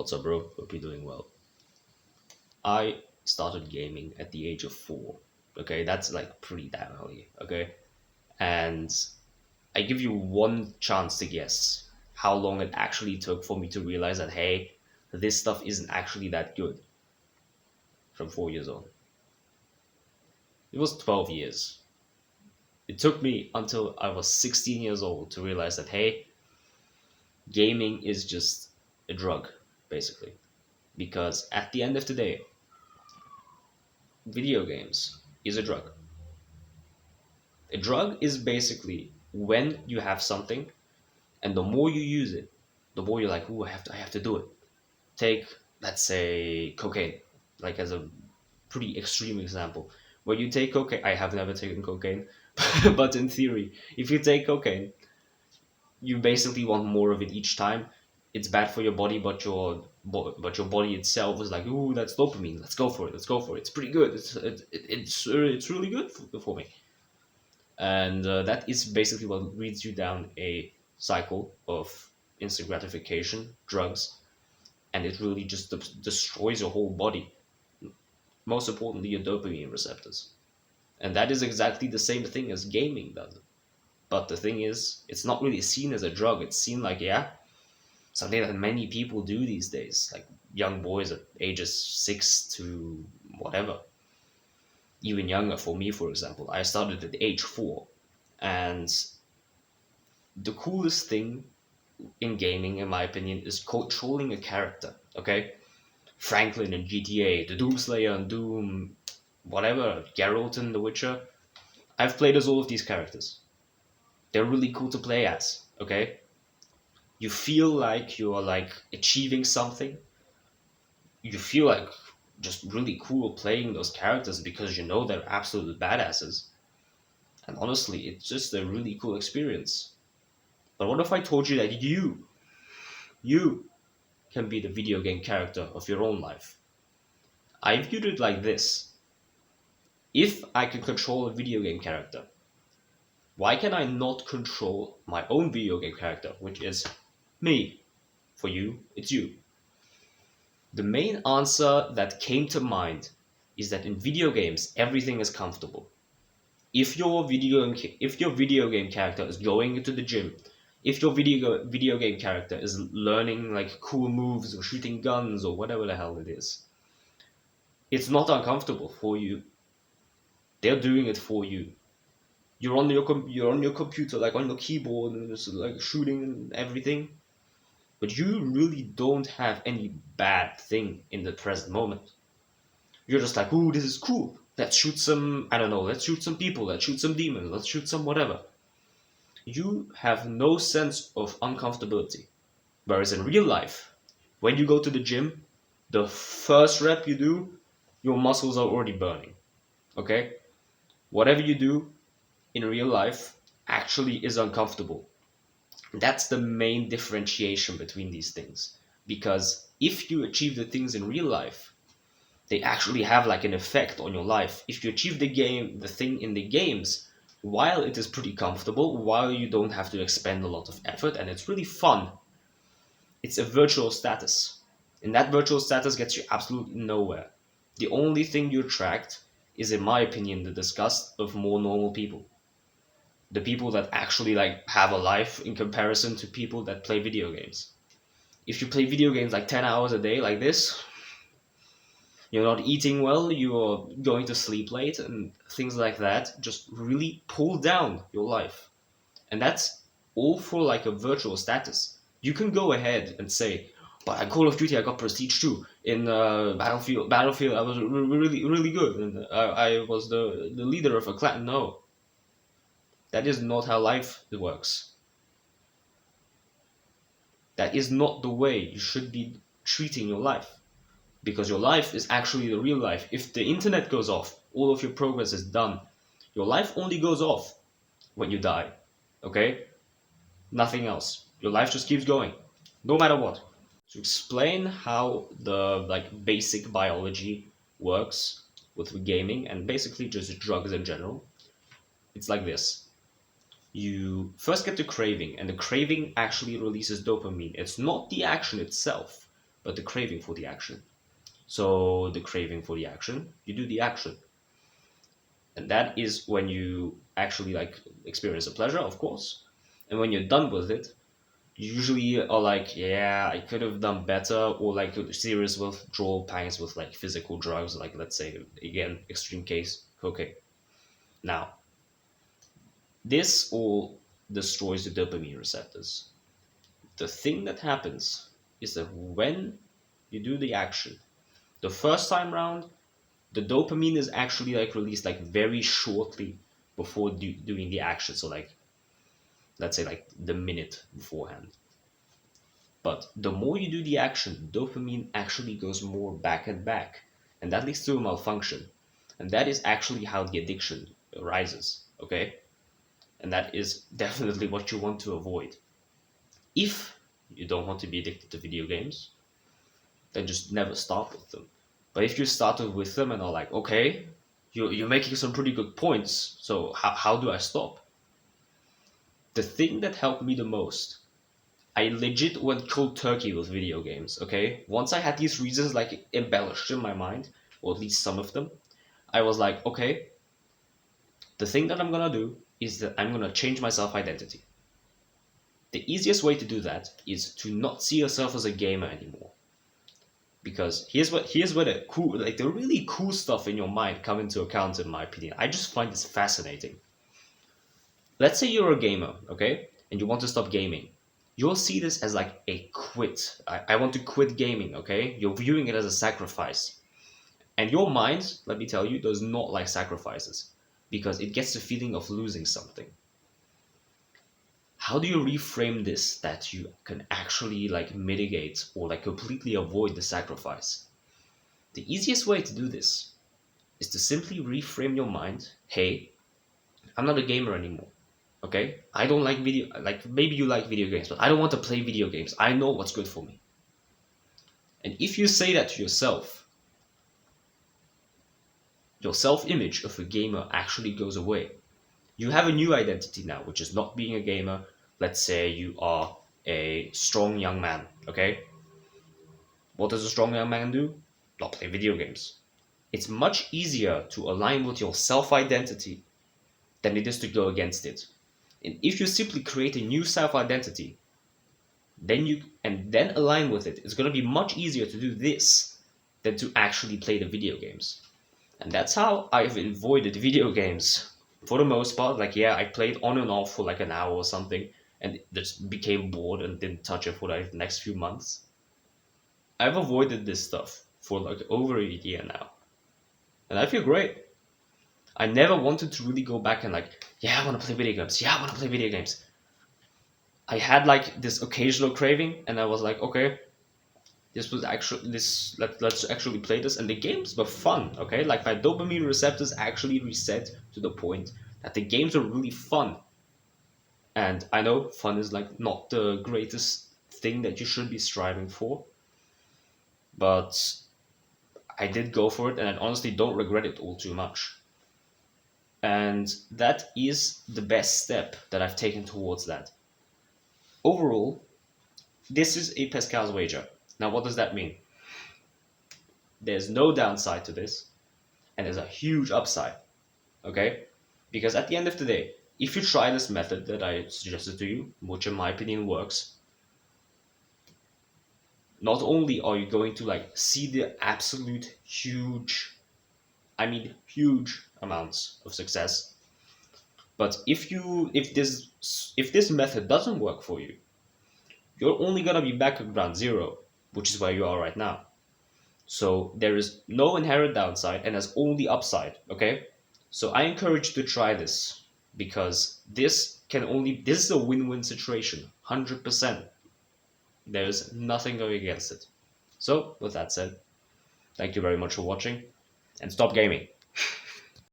What's up, bro? Hope you're doing well. I started gaming at the age of 4. Okay, that's like pretty damn early. Okay, and I give you one chance to guess how long it actually took for me to realize that hey, this stuff isn't actually that good from 4 years on. It was 12 years. It took me until I was 16 years old to realize that hey, gaming is just a drug, basically. Because at the end of the day, video games is a drug. A drug is basically when you have something, and the more you use it, the more you're like, "Ooh, I have to do it." Take, let's say, cocaine, like as a pretty extreme example. When you take cocaine, I have never taken cocaine, but in theory, if you take cocaine, you basically want more of it each time. It's bad for your body, but your body itself is like, "Ooh, that's dopamine. Let's go for it. Let's go for it. It's pretty good. It's really good for me." And that is basically what leads you down a cycle of instant gratification, drugs, and it really just destroys your whole body. Most importantly, your dopamine receptors. And that is exactly the same thing as gaming does. But the thing is, it's not really seen as a drug. It's seen like, yeah, something that many people do these days, like young boys at ages 6 to whatever, even younger. For me, for example, I started at age 4, and the coolest thing in gaming, in my opinion, is controlling a character. Okay, Franklin in GTA, the Doomslayer in Doom, whatever, Geralt in The Witcher. I've played as all of these characters. They're really cool to play as. Okay, you feel like you're like achieving something. You feel like just really cool playing those characters because you know they're absolute badasses. And honestly, it's just a really cool experience. But what if I told you that you can be the video game character of your own life? I viewed it like this. If I can control a video game character, why can I not control my own video game character, which is me? For you, it's you. The main answer that came to mind is that in video games, everything is comfortable. If your video game character is going into the gym, if your video game character is learning like cool moves or shooting guns or whatever the hell it is, it's not uncomfortable for you. They're doing it for you. You're on your computer, like on your keyboard, and just like shooting and everything. But you really don't have any bad thing in the present moment. You're just like, ooh, this is cool. Let's shoot some, I don't know, let's shoot some people, let's shoot some demons, let's shoot some whatever. You have no sense of uncomfortability. Whereas in real life, when you go to the gym, the first rep you do, your muscles are already burning. Okay? Whatever you do in real life actually is uncomfortable. That's the main differentiation between these things. Because if you achieve the things in real life, they actually have like an effect on your life. If you achieve the thing in the games, while it is pretty comfortable, while you don't have to expend a lot of effort and it's really fun, it's a virtual status. And that virtual status gets you absolutely nowhere. The only thing you attract is, in my opinion, the disgust of more normal people. The people that actually like have a life in comparison to people that play video games. If you play video games like 10 hours a day like this, you're not eating well, you're going to sleep late, and things like that just really pull down your life. And that's all for like a virtual status. You can go ahead and say, but at Call of Duty I got prestige too. In Battlefield I was really good, and I was the leader of a clan. No, that is not how life works. That is not the way you should be treating your life. Because your life is actually the real life. If the internet goes off, all of your progress is done. Your life only goes off when you die. Okay? Nothing else. Your life just keeps going, no matter what. To explain how the like basic biology works with gaming and basically just drugs in general, it's like this. You first get the craving, and the craving actually releases dopamine. It's not the action itself, but the craving for the action. So the craving for the action, you do the action. And that is when you actually like experience a pleasure, of course. And when you're done with it, you usually are like, yeah, I could have done better, or like serious withdrawal pangs with like physical drugs, like let's say again, extreme case, cocaine. Now, this all destroys the dopamine receptors. The thing that happens is that when you do the action, the first time round, the dopamine is actually like released like very shortly before doing the action. So like let's say like the minute beforehand. But the more you do the action, dopamine actually goes more back and back, and that leads to a malfunction. And that is actually how the addiction arises. Okay, and that is definitely what you want to avoid. If you don't want to be addicted to video games, then just never start with them. But if you started with them and are like, okay, you're making some pretty good points, so how do I stop? The thing that helped me the most, I legit went cold turkey with video games, okay? Once I had these reasons like embellished in my mind, or at least some of them, I was like, okay, the thing that I'm gonna do is that I'm gonna change my self identity. The easiest way to do that is to not see yourself as a gamer anymore. Because here's where the cool, like the really cool stuff in your mind come into account, in my opinion. I just find this fascinating. Let's say you're a gamer, okay, and you want to stop gaming. You'll see this as like a quit. I want to quit gaming, okay? You're viewing it as a sacrifice. And your mind, let me tell you, does not like sacrifices because it gets the feeling of losing something. How do you reframe this that you can actually like mitigate or like completely avoid the sacrifice? The easiest way to do this is to simply reframe your mind. Hey, I'm not a gamer anymore. Okay? I don't like video, like maybe you like video games, but I don't want to play video games. I know what's good for me. And if you say that to yourself, your self-image of a gamer actually goes away. You have a new identity now, which is not being a gamer. Let's say you are a strong young man, okay? What does a strong young man do? Not play video games. It's much easier to align with your self-identity than it is to go against it. And if you simply create a new self-identity, then align with it, it's going to be much easier to do this than to actually play the video games. And that's how I've avoided video games for the most part. Like, yeah, I played on and off for like an hour or something, and just became bored and didn't touch it for like the next few months. I've avoided this stuff for like over a year now, and I feel great. I never wanted to really go back and like, yeah, I want to play video games. Yeah, I want to play video games. I had like this occasional craving, and I was like, okay, let's actually play this, and the games were fun. Okay, like my dopamine receptors actually reset to the point that the games are really fun. And I know fun is like not the greatest thing that you should be striving for, but I did go for it, and I honestly don't regret it all too much. And that is the best step that I've taken towards that. Overall, this is a Pascal's wager. Now, what does that mean? There's no downside to this, and there's a huge upside. Okay? Because at the end of the day, if you try this method that I suggested to you, which in my opinion works, not only are you going to like see the absolute huge, I mean huge amounts of success, but if this method doesn't work for you, you're only gonna be back at ground zero, which is where you are right now. So there is no inherent downside and there's only upside, okay? So I encourage you to try this because this is a win-win situation, 100%. There's nothing going against it. So with that said, thank you very much for watching and stop gaming.